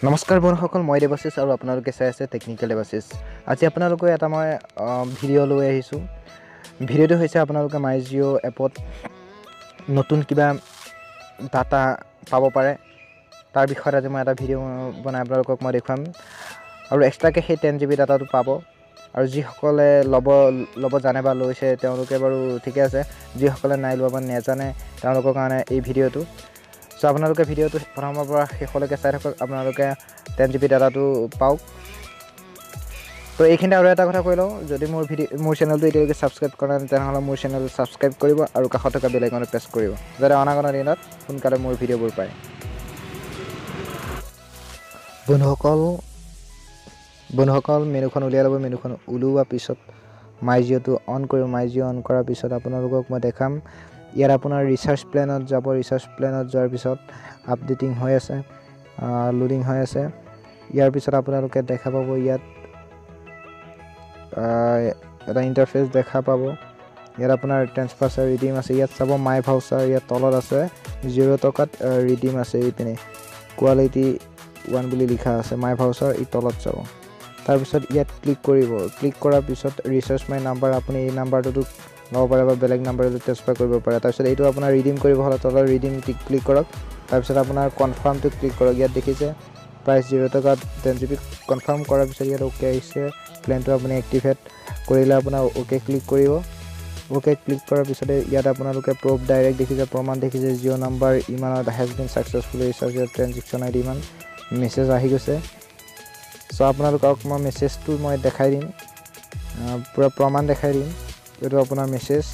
নমস্কাৰ বন্ধুসকল, মই দেৱাশিষ আৰু আপোনালোকে চাই আছে টেকনিকেল দেৱাশিষ। আজি আপোনালোকে এটা মই ভিডিঅ' লৈ আহিছোঁ। ভিডিঅ'টো হৈছে আপোনালোকে মাই জিঅ' এপত নতুন কিবা ডাটা পাব পাৰে তাৰ বিষয়ত আজি মই এটা ভিডিঅ' বনাই আপোনালোকক মই দেখুৱাম। আৰু এক্সট্ৰাকৈ সেই 10 GB ডাটাটো পাব। আৰু যিসকলে ল'ব জানে বা লৈছে তেওঁলোকে বাৰু ঠিকে আছে, যিসকলে নাই লোৱা বা নেজানে তেওঁলোকৰ কাৰণে এই ভিডিঅ'টো। চ' আপোনালোকে ভিডিঅ'টো প্ৰথমৰ পৰা শেষলৈকে চাই থাকক, আপোনালোকে 10 GB ডাটাটো পাওক। তো এইখিনিতে আৰু এটা কথা কৈ লওঁ, যদি মোৰ চেনেলটো এতিয়ালৈকে ছাবস্ক্ৰাইব কৰা নাই তেনেহ'লে মোৰ চেনেল ছাবস্ক্ৰাইব কৰিব আৰু কাষত থকা বেল আইকনটো প্ৰেছ কৰিব, যাতে অনাগত দিনত সোনকালে মোৰ ভিডিঅ'বোৰ পায়। বন্ধুসকল মেনুখন উলিয়াই ল'ব। মেনুখন ওলোৱাৰ পিছত মাই জিঅ'টো অন কৰিব। মাই জিঅ' অন কৰাৰ পিছত আপোনালোকক মই দেখাম। ইয়াত আপোনাৰ ৰিচাৰ্জ প্লেনত যাব। ৰিচাৰ্জ প্লেনত যোৱাৰ পিছত আপডেটিং হৈ আছে, লোডিং হৈ আছে। ইয়াৰ পিছত আপোনালোকে দেখা পাব ইয়াত এটা ইণ্টাৰফেচ দেখা পাব। ইয়াত আপোনাৰ ট্ৰেন্সফাৰ ৰিডিম আছে। ইয়াত চাব মাই ভাউচাৰ, ইয়াত তলত আছে 0 টকাত ৰিডিম আছে। এইপিনে কোৱালিটি 1 বুলি লিখা আছে মাই ভাউচাৰ, এই তলত চাব। তাৰপিছত ইয়াত ক্লিক কৰিব। ক্লিক কৰাৰ পিছত ৰিচাৰ্জ মাই নাম্বাৰ, আপুনি এই নাম্বাৰটোতো ল'ব পাৰে বা বেলেগ নাম্বাৰলৈ ট্ৰেন্সফাৰ কৰিব পাৰে। তাৰপিছত এইটো আপোনাৰ ৰিডিম কৰিব হ'লে তলত ৰিডিম ক্লিক কৰক। তাৰপিছত আপোনাৰ কনফাৰ্মটো ক্লিক কৰক। ইয়াত দেখিছে প্ৰাইচ 0 টকাত 10 GB। কনফাৰ্ম কৰাৰ পিছত ইয়াত অ'কে আহিছে। প্লেনটো আপুনি এক্টিভেট কৰিলে আপোনাৰ অ'কে ক্লিক কৰিব। অ'কে ক্লিক কৰাৰ পিছতে ইয়াত আপোনালোকে প্ৰুফ ডাইৰেক্ট দেখিছে, প্ৰমাণ দেখিছে। জিঅ' নাম্বাৰ ইমানত হেজ বিন ছাকচেছফুলি ৰিচাৰ্জ ইয়াৰ ট্ৰেনজেকশ্যন আইডি ইমান মেছেজ আহি গৈছে। চ' আপোনালোকক মই মেছেজটো মই দেখাই দিম, পূৰা প্ৰমাণ দেখাই দিম। এইটো আপোনাৰ মেছেজ।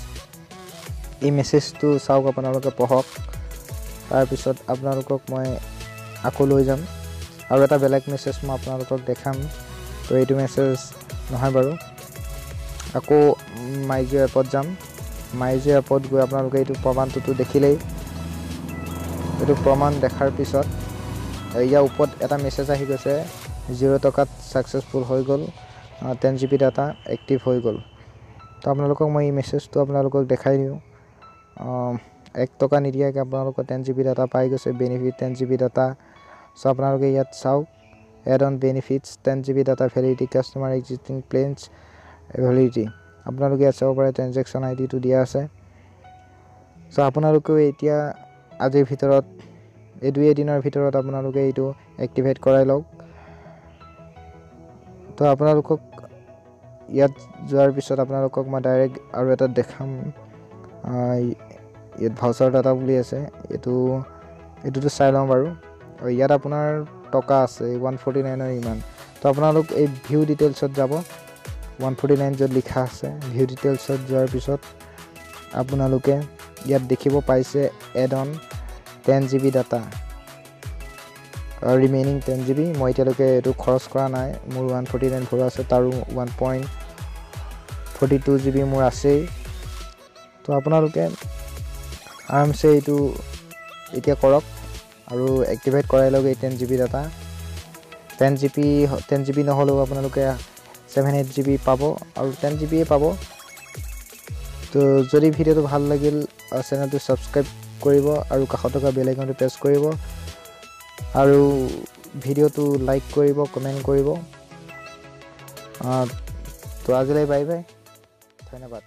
এই মেছেজটো চাওক, আপোনালোকে পঢ়ক। তাৰপিছত আপোনালোকক মই আকৌ লৈ যাম আৰু এটা বেলেগ মেছেজ মই আপোনালোকক দেখাম। তো এইটো মেছেজ নহয় বাৰু। আকৌ মাই জিঅ' এপত যাম। মাই জিঅ' এপত গৈ আপোনালোকে এইটো প্ৰমাণটোতো দেখিলেই। এইটো প্ৰমাণ দেখাৰ পিছত ইয়াৰ ওপৰত এটা মেছেজ আহি গৈছে 0 টকাত ছাকচেছফুল হৈ গ'ল, 10 GB ডাটা এক্টিভ হৈ গ'ল। তো আপোনালোকক মই এই মেছেজটো আপোনালোকক দেখাই দিওঁ। 1 টকা নিদিয়াকৈ আপোনালোকৰ 10 GB ডাটা পাই গৈছে, বেনিফিট 10 GB ডাটা। চ' আপোনালোকে ইয়াত চাওক, add on benefits 10 GB data validity, customer existing plans validity. আপোনালোকে ইয়াত চাব পাৰে ট্ৰেনজেকশ্যন আইডিটো দিয়া আছে। চ' আপোনালোকেও এতিয়া আজিৰ ভিতৰত এই 2 দিনৰ ভিতৰত আপোনালোকে এইটো এক্টিভেট কৰাই লওক। তো আপোনালোকক ইয়াত যোৱাৰ পিছত আপোনালোকক মই ডাইৰেক্ট আৰু এটা দেখাম। ইয়াত ভাউচাৰ ডাটা বুলি আছে, এইটোতো চাই লওঁ বাৰু। আৰু ইয়াত আপোনাৰ টকা আছে 149ৰ ইমান। তো আপোনালোক এই ভিউ ডিটেইলছত যাব। 149 য'ত লিখা আছে, ভিউ ডিটেইলছত যোৱাৰ পিছত আপোনালোকে ইয়াত দেখিব পাইছে add on 10 GB data, remaining 10 GB। মই এতিয়ালৈকে এইটো খৰচ কৰা নাই, মোৰ 149 ভৰোৱা আছে, তাৰো 1.42 GB মোৰ আছেই। তো আপোনালোকে আৰামছে এইটো এতিয়া কৰক আৰু এক্টিভেট কৰাই লওক এই 10 GB ডাটা। 10 GB নহ'লেও আপোনালোকে 7-8 GB পাব আৰু 10 GB পাব। তো যদি ভিডিঅ'টো ভাল লাগিল চেনেলটো ছাবস্ক্ৰাইব কৰিব আৰু কাষত থকা বেল আইকনটো প্ৰেছ কৰিব আৰু ভিডিঅ'টো লাইক কৰিব, কমেণ্ট কৰিব। তো আজিলৈ বাই বাই, ধন্যবাদ।